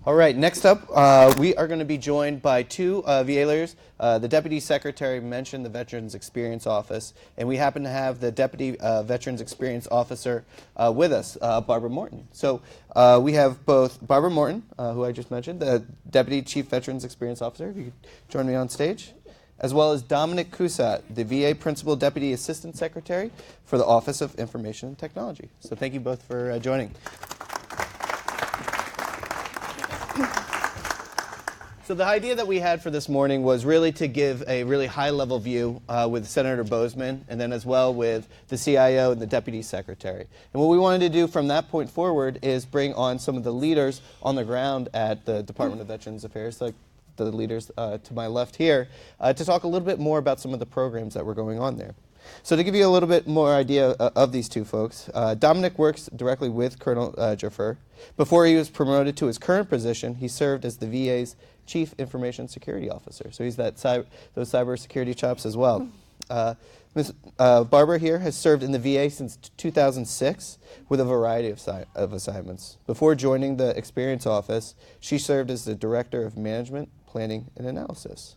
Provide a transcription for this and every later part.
All right, next up, we are going to be joined by two VA lawyers. The Deputy Secretary mentioned the Veterans Experience Office, and we happen to have the Deputy Veterans Experience Officer with us, Barbara Morton. So we have both Barbara Morton, who I just mentioned, the Deputy Chief Veterans Experience Officer, if you could join me on stage, as well as Dominic Cussatt, the VA Principal Deputy Assistant Secretary for the Office of Information and Technology. So thank you both for joining. So the idea that we had for this morning was really to give a really high-level view with Senator Bozeman, and then as well with the CIO and the Deputy Secretary. And what we wanted to do from that point forward is bring on some of the leaders on the ground at the Department of Veterans Affairs, like the leaders to my left here, to talk a little bit more about some of the programs that were going on there. So to give you a little bit more idea of these two folks, Dominic works directly with Colonel Jaffer. Before he was promoted to his current position, he served as the VA's Chief Information Security Officer. So he's those cyber security chops as well. Ms. Barbara here has served in the VA since 2006 with a variety of assignments. Before joining the Experience Office, she served as the Director of Management, Planning, and Analysis.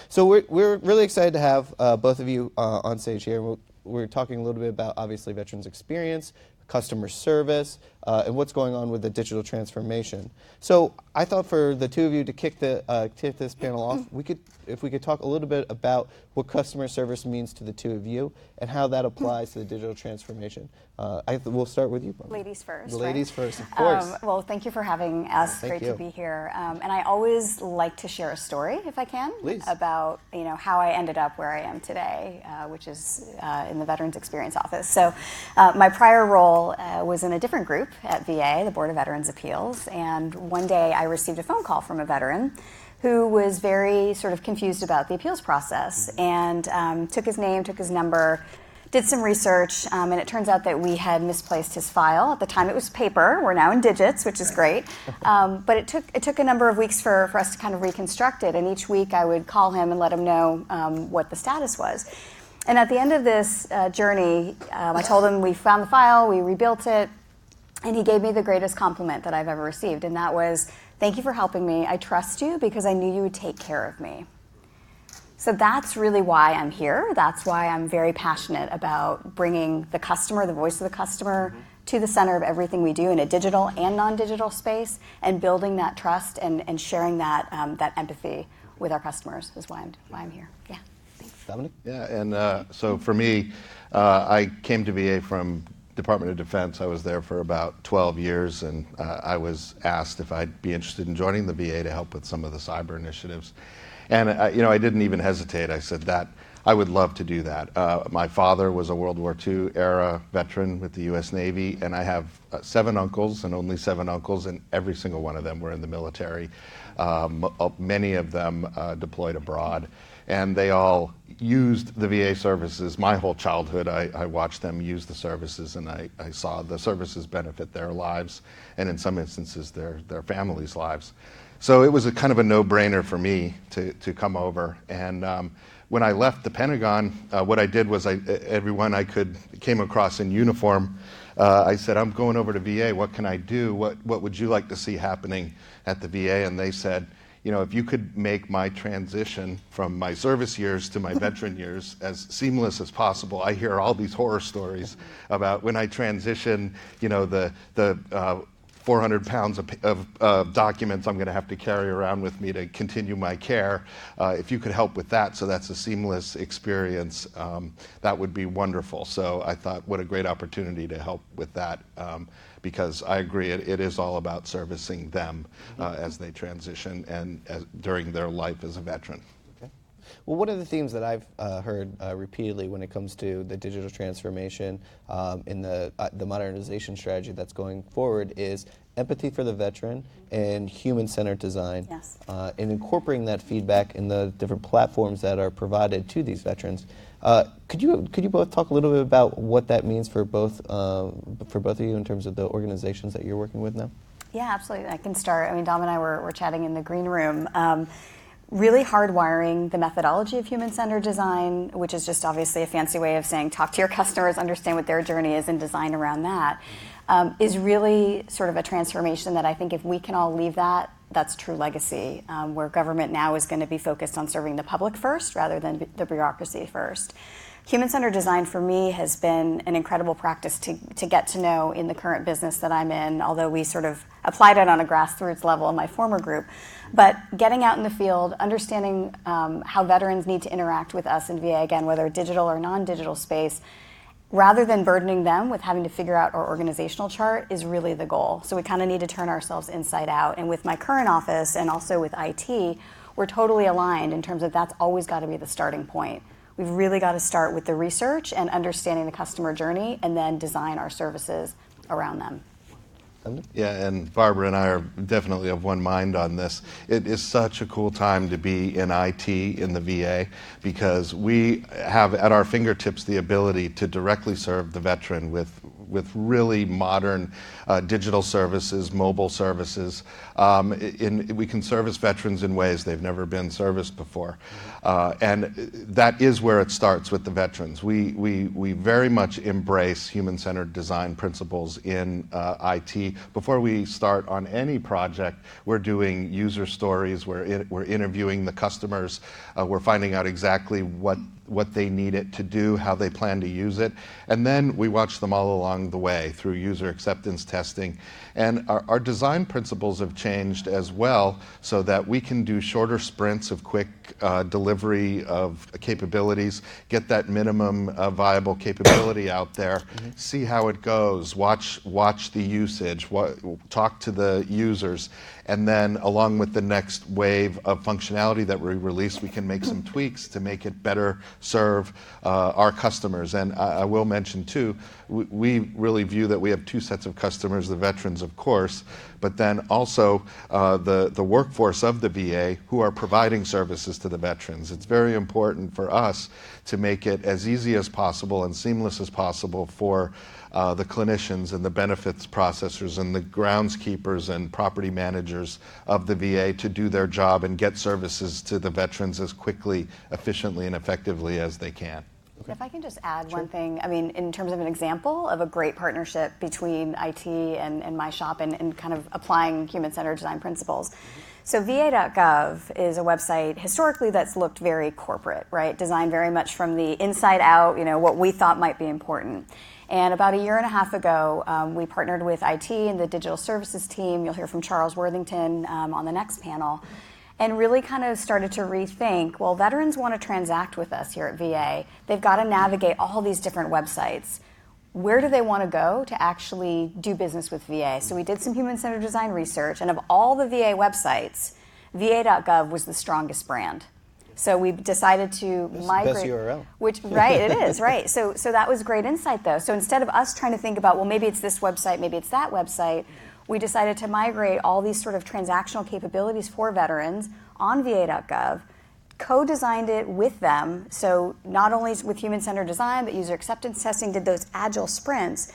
So we're really excited to have both of you on stage here. We're talking a little bit about, obviously, veterans experience, customer service, and what's going on with the digital transformation. So I thought for the two of you to kick this panel off, if we could talk a little bit about what customer service means to the two of you and how that applies to the digital transformation. We'll start with you, Barbara. Ladies first. The ladies first, of course. Well, thank you for having us. Thank Great you. to be here. And I always like to share a story, if I can, Please. about how I ended up where I am today, which is in the Veterans Experience Office. So my prior role was in a different group at VA, the Board of Veterans Appeals, and one day I received a phone call from a veteran who was very sort of confused about the appeals process, and took his name, took his number, did some research, and it turns out that we had misplaced his file. At the time it was paper, we're now in digits, which is great, but it took a number of weeks for us to kind of reconstruct it, and each week I would call him and let him know what the status was. And at the end of this journey, I told him we found the file, we rebuilt it, and he gave me the greatest compliment that I've ever received, and that was, "Thank you for helping me. I trust you because I knew you would take care of me." So that's really why I'm here. That's why I'm very passionate about bringing the customer, the voice of the customer, to the center of everything we do in a digital and non-digital space, and building that trust and sharing that empathy with our customers is why I'm here. Yeah. Thanks. Dominic? Yeah, and so for me, I came to VA from Department of Defense. I was there for about 12 years, and I was asked if I'd be interested in joining the VA to help with some of the cyber initiatives. And I didn't even hesitate. I said that I would love to do that. My father was a World War II era veteran with the U.S. Navy, and I have 7 uncles, and only 7 uncles, and every single one of them were in the military. Many of them deployed abroad, and they all used the VA services. My whole childhood, I watched them use the services, and I saw the services benefit their lives, and in some instances their families' lives. So it was a kind of a no-brainer for me to come over. And when I left the Pentagon, what I did was everyone I came across in uniform, I said, "I'm going over to VA. What can I do? What would you like to see happening at the VA?" And they said, if you could make my transition from my service years to my veteran years as seamless as possible. I hear all these horror stories about when I transition, the 400 pounds of documents I'm going to have to carry around with me to continue my care. If you could help with that, so that's a seamless experience, that would be wonderful. So I thought, what a great opportunity to help with that, because I agree, it is all about servicing them as they transition and during their life as a veteran. Okay. Well, one of the themes that I've heard repeatedly when it comes to the digital transformation in the modernization strategy that's going forward is empathy for the veteran and human-centered design. Yes. And incorporating that feedback in the different platforms that are provided to these veterans. Could you both talk a little bit about what that means for both of you in terms of the organizations that you're working with now? Yeah, absolutely. I can start. Dom and I were chatting in the green room. Really hardwiring the methodology of human-centered design, which is just obviously a fancy way of saying talk to your customers, understand what their journey is, and design around that, is really sort of a transformation that I think if we can all leave that that's true legacy, where government now is going to be focused on serving the public first rather than the bureaucracy first. Human-centered design for me has been an incredible practice to get to know in the current business that I'm in, although we sort of applied it on a grassroots level in my former group. But getting out in the field, understanding how veterans need to interact with us in VA, again, whether digital or non-digital space, rather than burdening them with having to figure out our organizational chart, is really the goal. So we kind of need to turn ourselves inside out. And with my current office and also with IT, we're totally aligned in terms of that's always got to be the starting point. We've really got to start with the research and understanding the customer journey and then design our services around them. Yeah, and Barbara and I are definitely of one mind on this. It is such a cool time to be in IT in the VA because we have at our fingertips the ability to directly serve the veteran with really modern digital services, mobile services. We can service veterans in ways they've never been serviced before. And that is where it starts with the veterans. We very much embrace human-centered design principles in IT. Before we start on any project, we're doing user stories, we're interviewing the customers, we're finding out exactly what they need it to do, how they plan to use it, and then we watch them all along the way through user acceptance testing. And our design principles have changed as well so that we can do shorter sprints of quick delivery of capabilities, get that minimum viable capability out there, see how it goes, watch the usage, talk to the users, and then along with the next wave of functionality that we release, we can make some tweaks to make it better serve our customers. And I will mention too, we really view that we have two sets of customers, the veterans of course, but then also the workforce of the VA who are providing services to the veterans. It's very important for us to make it as easy as possible and seamless as possible for the clinicians and the benefits processors and the groundskeepers and property managers of the VA to do their job and get services to the veterans as quickly, efficiently, and effectively as they can. If I can just add one thing, I mean, in terms of an example of a great partnership between IT and my shop and kind of applying human-centered design principles. So va.gov is a website historically that's looked very corporate, right? Designed very much from the inside out, what we thought might be important. And about a year and a half ago, we partnered with IT and the digital services team. You'll hear from Charles Worthington on the next panel. And really kind of started to rethink, well, veterans want to transact with us here at VA. They've got to navigate all these different websites. Where do they want to go to actually do business with VA? So we did some human-centered design research, and of all the VA websites, va.gov was the strongest brand. So we decided to migrate. Best URL. Right, it is, right. So that was great insight, though. So instead of us trying to think about, well, maybe it's this website, maybe it's that website, we decided to migrate all these sort of transactional capabilities for veterans on va.gov, co-designed it with them. So not only with human-centered design, but user acceptance testing, did those agile sprints.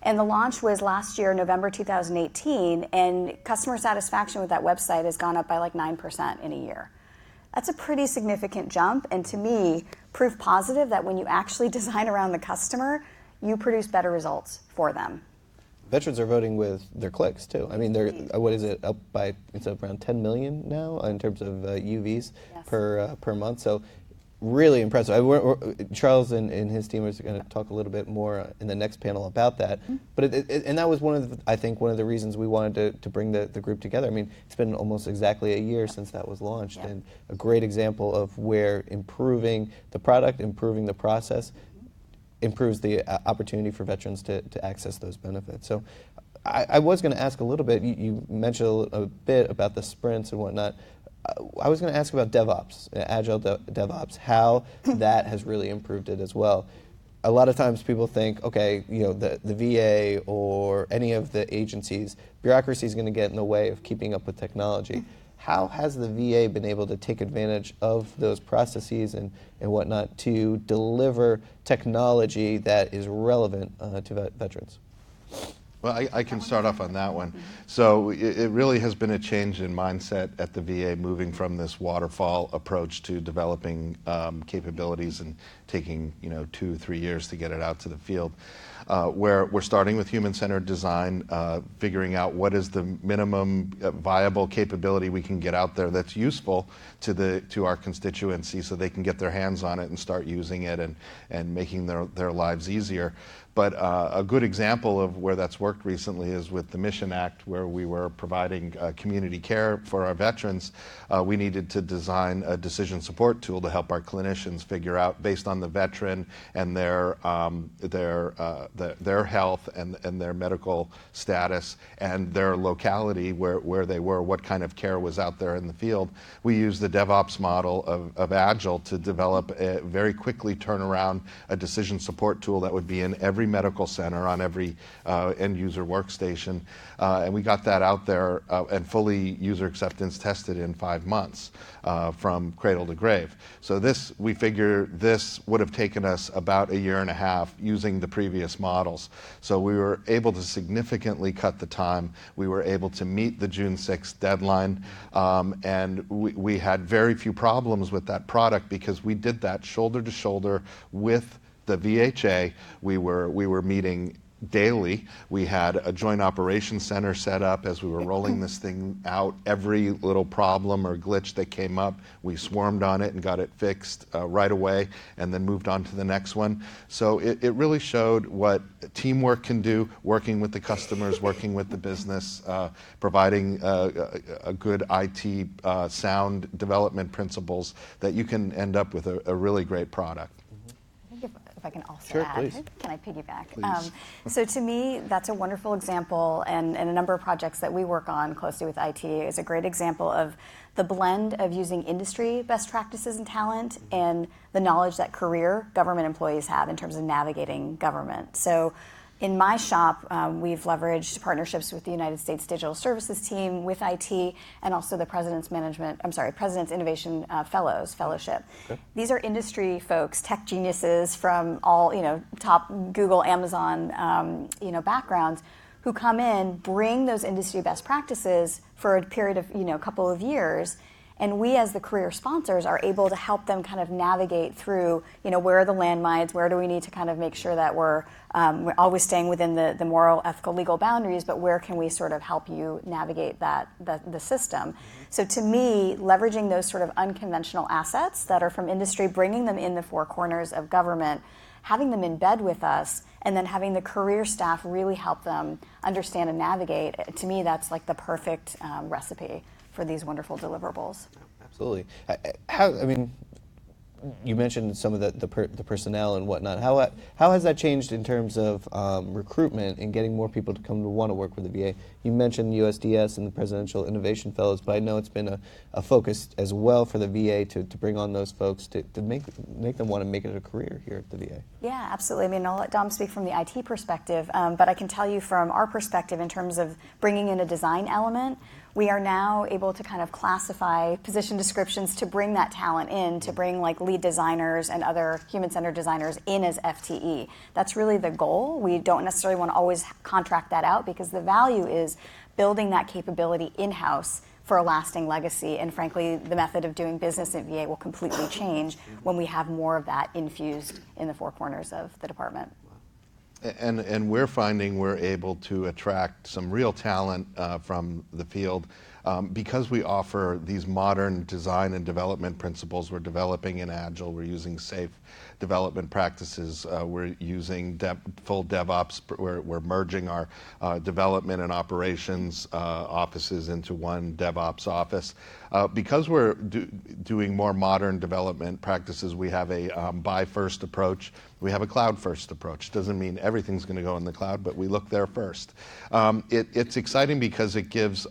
And the launch was last year, November 2018, and customer satisfaction with that website has gone up by like 9% in a year. That's a pretty significant jump, and to me, proof positive that when you actually design around the customer, you produce better results for them. Veterans are voting with their clicks too. I mean, they're what is it it's up around 10 million now in terms of UVs per month. So really impressive. Charles and his team is going to talk a little bit more in the next panel about that. But and that was one of the reasons we wanted to bring the group together. I mean, it's been almost exactly a year since that was launched, and a great example of where improving the product, improving the process, improves the opportunity for veterans to access those benefits. So I was going to ask a little bit, you mentioned a bit about the sprints and whatnot. I was going to ask about DevOps, Agile DevOps, how that has really improved it as well. A lot of times people think, okay, the VA or any of the agencies, bureaucracy is going to get in the way of keeping up with technology. How has the VA been able to take advantage of those processes and whatnot to deliver technology that is relevant to veterans? Well, I can start off on that one. So it really has been a change in mindset at the VA, moving from this waterfall approach to developing capabilities and taking 2-3 years to get it out to the field. where we're starting with human-centered design, figuring out what is the minimum viable capability we can get out there that's useful to our constituency so they can get their hands on it and start using it and making their lives easier. But a good example of where that's worked recently is with the Mission Act, where we were providing community care for our veterans. We needed to design a decision support tool to help our clinicians figure out, based on the veteran and their health and their medical status and their locality, where they were, what kind of care was out there in the field. We used the DevOps model of Agile to develop very quickly turn around a decision support tool that would be in every medical center on every end user workstation, and we got that out there and fully user acceptance tested in 5 months from cradle to grave. So we figure this would have taken us about a year and a half using the previous models. So we were able to significantly cut the time. We were able to meet the June 6th deadline, and we had very few problems with that product because we did that shoulder to shoulder with the VHA. We were meeting daily. We had a joint operations center set up as we were rolling this thing out. Every little problem or glitch that came up, we swarmed on it and got it fixed right away, and then moved on to the next one. So it really showed what teamwork can do, working with the customers, working with the business, providing a good IT sound development principles that you can end up with a really great product. If I can also Sure, add, please. can I piggyback? Please. So to me, that's a wonderful example, and a number of projects that we work on closely with IT is a great example of the blend of using industry best practices and talent and the knowledge that career government employees have in terms of navigating government. So in my shop, we've leveraged partnerships with the United States Digital Services team, with IT, and also the President's Innovation Fellowship. Okay. These are industry folks, tech geniuses from all top Google, Amazon backgrounds, who come in, bring those industry best practices for a period of a couple of years. And we, as the career sponsors, are able to help them kind of navigate through, where are the landmines, where do we need to kind of make sure that we're always staying within the moral, ethical, legal boundaries, but where can we sort of help you navigate the system? So to me, leveraging those sort of unconventional assets that are from industry, bringing them in the four corners of government, having them in bed with us, and then having the career staff really help them understand and navigate, to me, that's like the perfect recipe for these wonderful deliverables. Absolutely. You mentioned some of the personnel and whatnot. How has that changed in terms of recruitment and getting more people to come to want to work with the VA? You mentioned USDS and the Presidential Innovation Fellows, but I know it's been a focus as well for the VA to bring on those folks to make them want to make it a career here at the VA. Yeah, absolutely. I'll let Dom speak from the IT perspective, but I can tell you from our perspective in terms of bringing in a design element, we are now able to kind of classify position descriptions to bring that talent in, to bring like lead designers and other human-centered designers in as FTE. That's really the goal. We don't necessarily want to always contract that out because the value is building that capability in-house for a lasting legacy. And frankly, the method of doing business at VA will completely change when we have more of that infused in the four corners of the department. And we're finding we're able to attract some real talent from the field because we offer these modern design and development principles. We're developing in Agile, we're using safe development practices, we're using full DevOps, we're merging our development and operations offices into one DevOps office. Because we're doing more modern development practices, we have a buy-first approach. We have a cloud-first approach. Doesn't mean everything's going to go in the cloud, but we look there first. It's exciting because it gives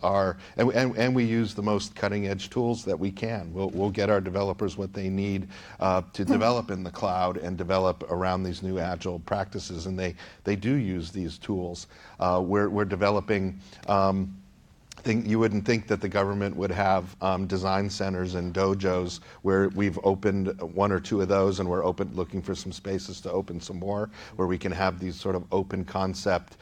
and we use the most cutting-edge tools that we can. We'll get our developers what they need to develop in the cloud and develop around these new Agile practices, and they do use these tools. We're developing You wouldn't think that the government would have design centers and dojos, where we've opened one or two of those, and we're looking for some spaces to open some more, where we can have these sort of open concept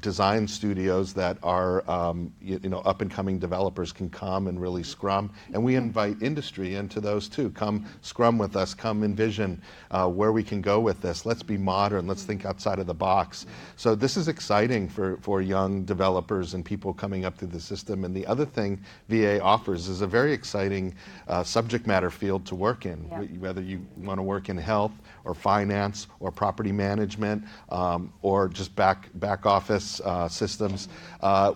design studios that are up and coming developers can come and really scrum, and we invite industry into those too. Come scrum with us, come envision where we can go with this. Let's be modern, let's think outside of the box. So this is exciting for young developers and people coming up through the system. And the other thing VA offers is a very exciting subject matter field to work in. Yeah. Whether you want to work in health or finance or property management or just back office systems,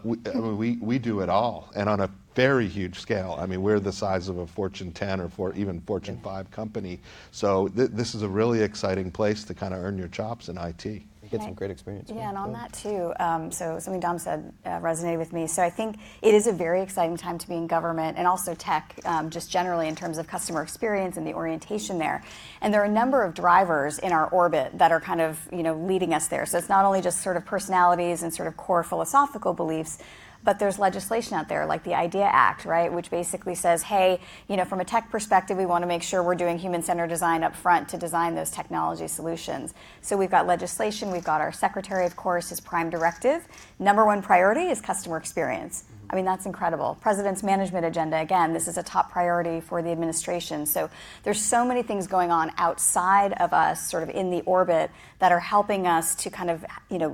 we do it all, and on a very huge scale. I mean, we're the size of a Fortune 10 or even Fortune 5 company. So this is a really exciting place to kind of earn your chops in IT. You get some great experience. Yeah, and on that too, so something Dom said resonated with me. So I think it is a very exciting time to be in government and also tech, just generally in terms of customer experience and the orientation there. And there are a number of drivers in our orbit that are kind of leading us there. So it's not only just sort of personalities and sort of core philosophical beliefs, but there's legislation out there like the IDEA Act, right, which basically says, hey, from a tech perspective, we want to make sure we're doing human-centered design up front to design those technology solutions. So we've got legislation, we've got our secretary, of course, his prime directive. Number one priority is customer experience. I mean, that's incredible. President's management agenda, again, this is a top priority for the administration. So there's so many things going on outside of us, sort of in the orbit, that are helping us to kind of,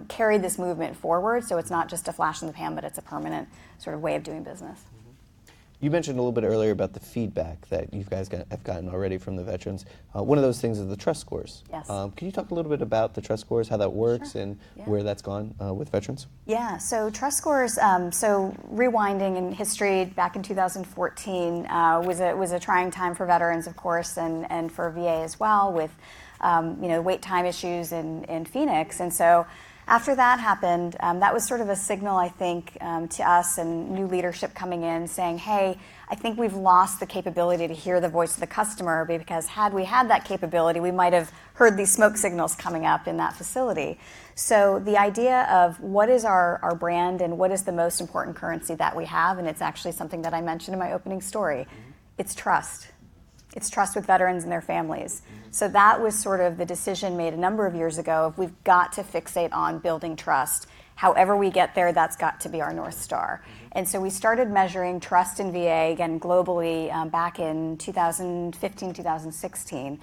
carry this movement forward. So it's not just a flash in the pan, but it's a permanent sort of way of doing business. You mentioned a little bit earlier about the feedback that you guys have gotten already from the veterans. One of those things is the trust scores. Yes. Can you talk a little bit about the trust scores, how that works, and where that's gone with veterans? Yeah, so trust scores, so rewinding in history, back in 2014 was a trying time for veterans, of course, and for VA as well, with wait time issues in Phoenix. And so after that happened, that was sort of a signal, I think, to us and new leadership coming in saying, hey, I think we've lost the capability to hear the voice of the customer, because had we had that capability, we might have heard these smoke signals coming up in that facility. So the idea of what is our brand and what is the most important currency that we have, and it's actually something that I mentioned in my opening story, it's trust. It's trust with veterans and their families. So that was sort of the decision made a number of years ago of we've got to fixate on building trust. However we get there, that's got to be our North Star. And so we started measuring trust in VA, again, globally, back in 2015, 2016.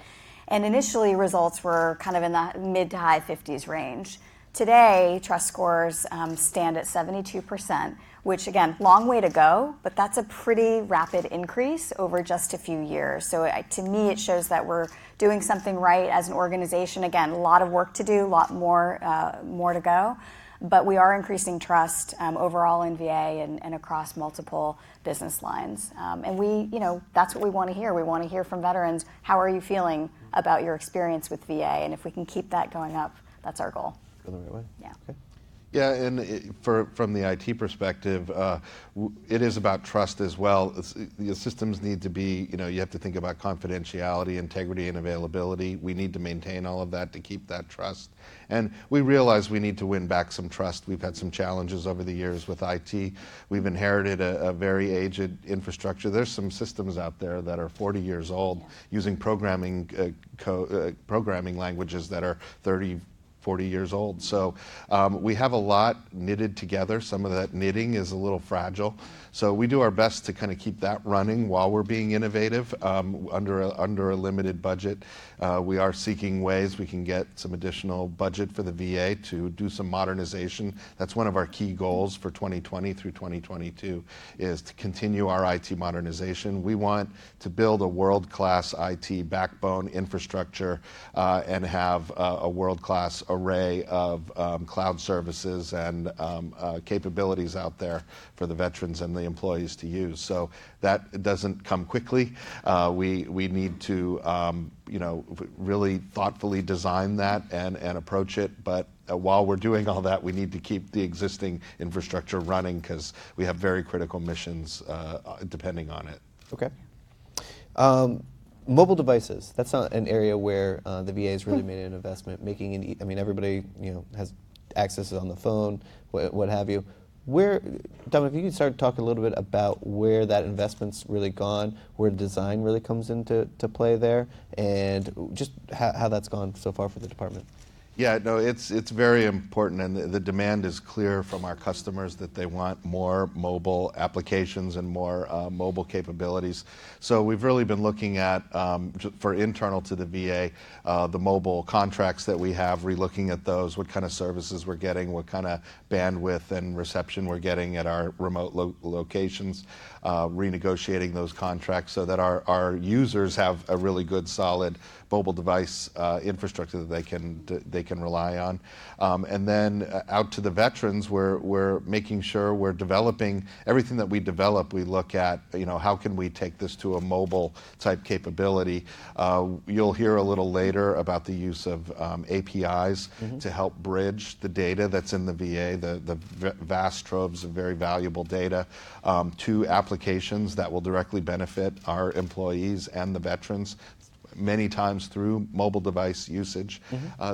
And initially, results were kind of in the mid to high 50s range. Today, trust scores stand at 72%, which, again, long way to go, but that's a pretty rapid increase over just a few years. So to me, it shows that we're doing something right as an organization. Again, a lot of work to do, a lot more to go, but we are increasing trust overall in VA and across multiple business lines. And that's what we want to hear. We want to hear from veterans, how are you feeling about your experience with VA? And if we can keep that going up, that's our goal. Go the right way? Yeah. Okay. Yeah, and from the IT perspective, it is about trust as well. The systems need to be, you have to think about confidentiality, integrity, and availability. We need to maintain all of that to keep that trust. And we realize we need to win back some trust. We've had some challenges over the years with IT. We've inherited a very aged infrastructure. There's some systems out there that are 40 years old using programming languages that are 30, 40 years old. So we have a lot knitted together. Some of that knitting is a little fragile. So we do our best to kind of keep that running while we're being innovative under a limited budget. We are seeking ways we can get some additional budget for the VA to do some modernization. That's one of our key goals for 2020 through 2022 is to continue our IT modernization. We want to build a world-class IT backbone infrastructure and have a world-class array of cloud services and capabilities out there for the veterans and the employees to use. So that doesn't come quickly. We need to really thoughtfully design that and approach it. But while we're doing all that, we need to keep the existing infrastructure running because we have very critical missions depending on it. Okay. Mobile devices, that's not an area where the VA has really made an investment, making it, everybody has access on the phone, what have you. Where, Dominic, if you could start talking a little bit about where that investment's really gone, where design really comes into play there, and just how that's gone so far for the department. Yeah, no, it's very important, and the demand is clear from our customers that they want more mobile applications and more mobile capabilities. So we've really been looking at, for internal to the VA, the mobile contracts that we have, relooking at those, what kind of services we're getting, what kind of bandwidth and reception we're getting at our remote locations, renegotiating those contracts so that our users have a really good, solid mobile device infrastructure that they can rely on. And then out to the veterans, we're making sure we're developing everything that we develop. We look at, how can we take this to a mobile type capability. You'll hear a little later about the use of APIs to help bridge the data that's in the VA, the vast troves of very valuable data, to applications that will directly benefit our employees and the veterans, many times through mobile device usage.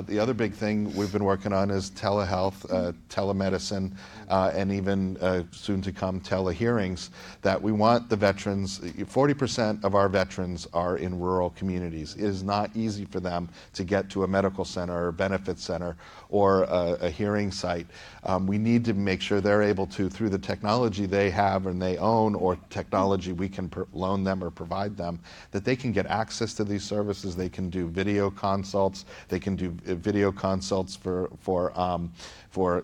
The other big thing we've been working on is telehealth, telemedicine, and even soon to come telehearings, that we want the veterans, 40% of our veterans are in rural communities. It is not easy for them to get to a medical center or benefit center or a hearing site. We need to make sure they're able to, through the technology they have and they own, or technology we can loan them or provide them, that they can get access to these services. They can do video consults. They can do video consults for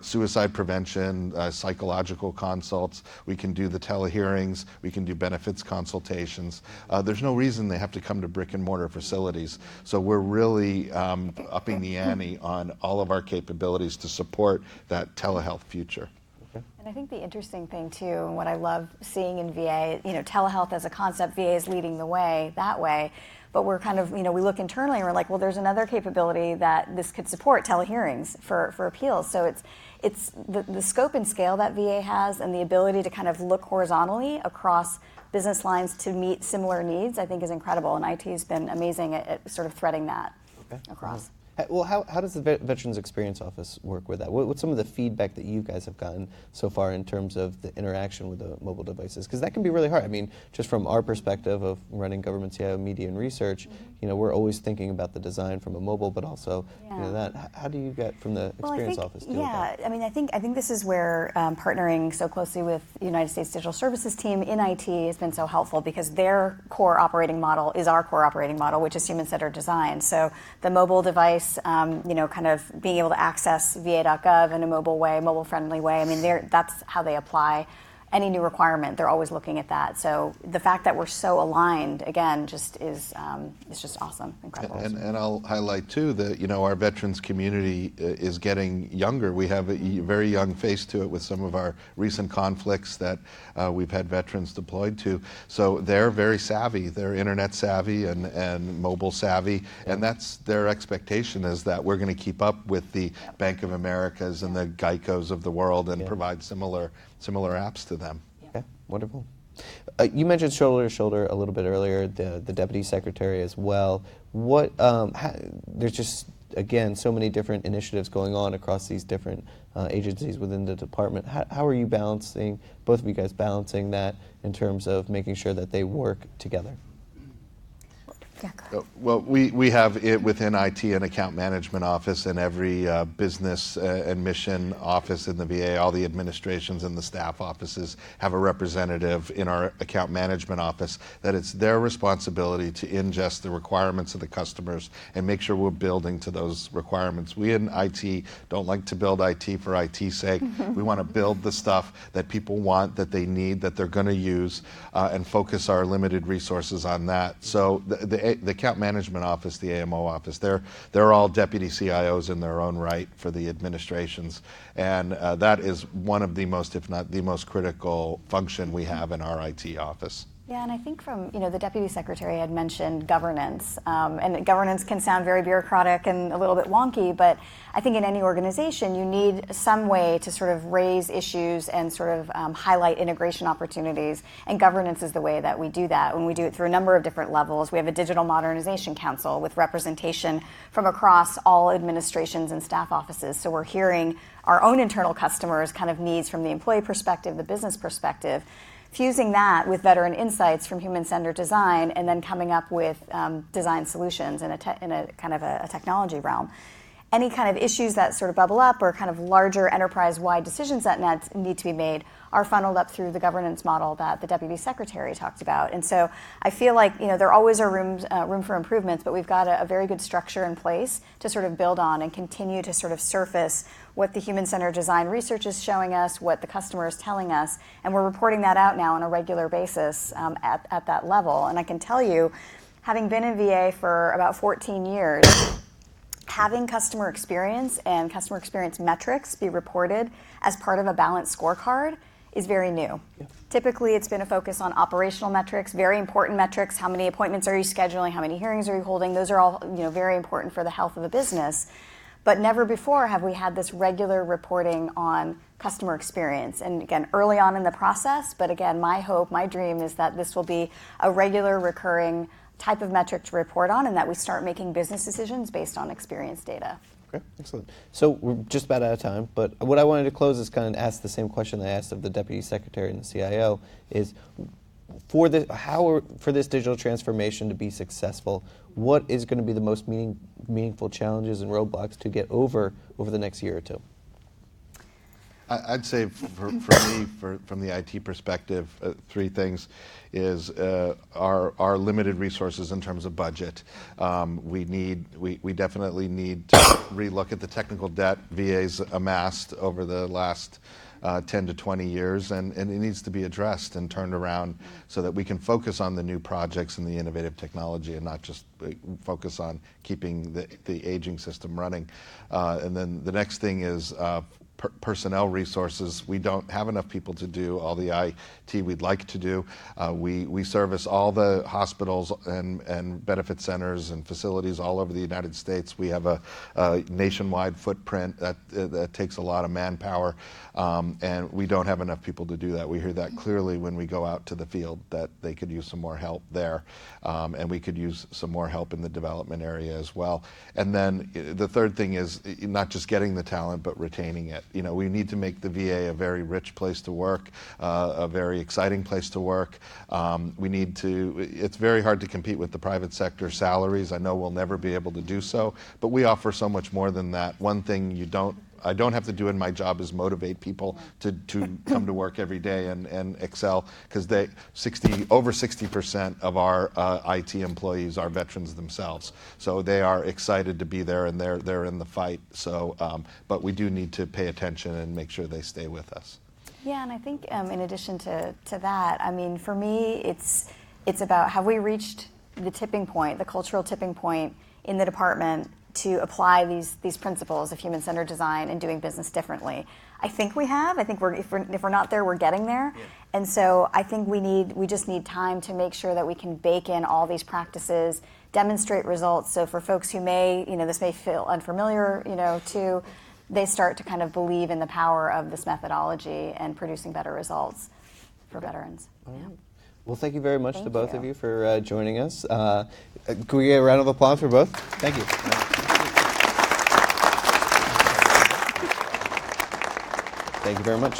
suicide prevention, psychological consults. We can do the telehearings. We can do benefits consultations. There's no reason they have to come to brick and mortar facilities. So we're really upping the ante on all of our capabilities to support that telehealth future. And I think the interesting thing too, and what I love seeing in VA, telehealth as a concept, VA is leading the way that way. But we're kind of, we look internally and we're like, well, there's another capability that this could support, telehearings for appeals. So it's the scope and scale that VA has, and the ability to kind of look horizontally across business lines to meet similar needs, I think is incredible. And IT has been amazing at sort of threading that across. Well, how does the Veterans Experience Office work with that? What's some of the feedback that you guys have gotten so far in terms of the interaction with the mobile devices? Because that can be really hard. I mean, just from our perspective of running government CIO media and research, we're always thinking about the design from a mobile, but also that. How do you get from the Experience Office? I mean, I think this is where partnering so closely with the United States Digital Services team in IT has been so helpful, because their core operating model is our core operating model, which is human-centered design. So the mobile device, kind of being able to access va.gov in a mobile way, mobile-friendly way. I mean, that's how they apply any new requirement. They're always looking at that. So the fact that we're so aligned, again, just is just awesome, incredible. And I'll highlight too that our veterans community is getting younger. We have a very young face to it with some of our recent conflicts that we've had veterans deployed to. So they're very savvy. They're internet savvy and mobile savvy, and that's their expectation, is that we're going to keep up with the Bank of Americas and the Geicos of the world and provide similar apps to them. Okay, wonderful. You mentioned shoulder to shoulder a little bit earlier, the Deputy Secretary as well. There's just, again, so many different initiatives going on across these different agencies within the department. How are you balancing, both of you guys balancing that in terms of making sure that they work together? Well, we have it within IT an account management office, and every business and mission office in the VA, all the administrations and the staff offices have a representative in our account management office, that it's their responsibility to ingest the requirements of the customers and make sure we're building to those requirements. We in IT don't like to build IT for IT's sake. We want to build the stuff that people want, that they need, that they're going to use, and focus our limited resources on that. So the account management office, the AMO office, they're all deputy CIOs in their own right for the administrations, and that is one of the most, if not the most critical function we have in our IT office. Yeah, and I think from, the Deputy Secretary had mentioned governance, and governance can sound very bureaucratic and a little bit wonky, but I think in any organization you need some way to sort of raise issues and sort of highlight integration opportunities, and governance is the way that we do that, and we do it through a number of different levels. We have a Digital Modernization Council with representation from across all administrations and staff offices, so we're hearing our own internal customers' kind of needs from the employee perspective, the business perspective, fusing that with veteran insights from human-centered design, and then coming up with design solutions in a kind of a technology realm. Any kind of issues that sort of bubble up or kind of larger enterprise-wide decisions that need to be made are funneled up through the governance model that the Deputy Secretary talked about. And so I feel like there always are room for improvements, but we've got a very good structure in place to sort of build on and continue to sort of surface what the human-centered design research is showing us, what the customer is telling us, and we're reporting that out now on a regular basis at that level. And I can tell you, having been in VA for about 14 years, having customer experience and customer experience metrics be reported as part of a balanced scorecard is very new. Yeah. Typically, it's been a focus on operational metrics, very important metrics. How many appointments are you scheduling? How many hearings are you holding? Those are all very important for the health of the business. But never before have we had this regular reporting on customer experience. And again, early on in the process, but again, my hope, my dream is that this will be a regular, recurring type of metric to report on, and that we start making business decisions based on experience data. Okay, excellent. So we're just about out of time, but what I wanted to close is kind of ask the same question that I asked of the Deputy Secretary and the CIO is, for this digital transformation to be successful, what is going to be the most meaningful challenges and roadblocks to get over the next year or two? I'd say for me, from the IT perspective, three things is our limited resources in terms of budget. We definitely need to relook at the technical debt VA's amassed over the last 10 to 20 years, and it needs to be addressed and turned around so that we can focus on the new projects and the innovative technology and not just focus on keeping the aging system running. And then the next thing is personnel resources. We don't have enough people to do all the IT we'd like to do. We service all the hospitals and benefit centers and facilities all over the United States. We have a nationwide footprint that takes a lot of manpower, and we don't have enough people to do that. We hear that clearly when we go out to the field, that they could use some more help there, and we could use some more help in the development area as well. And then the third thing is not just getting the talent, but retaining it. We need to make the VA a very rich place to work, a very exciting place to work. It's very hard to compete with the private sector salaries. I know we'll never be able to do so, but we offer so much more than that. One thing I don't have to do in my job is motivate people to come to work every day and excel, because over 60% of our IT employees are veterans themselves. So they are excited to be there, and they're in the fight. So, but we do need to pay attention and make sure they stay with us. Yeah, and I think in addition to that, I mean, for me, it's about, have we reached the tipping point, the cultural tipping point in the department to apply these principles of human-centered design and doing business differently? I think we have. I think if we're not there, we're getting there. Yeah. And so I think we just need time to make sure that we can bake in all these practices, demonstrate results. So for folks who this may feel unfamiliar, to, they start to kind of believe in the power of this methodology and producing better results for veterans. All right. Well, thank you very much to both of you for joining us. Can we get a round of applause for both? Thank you. Thank you very much.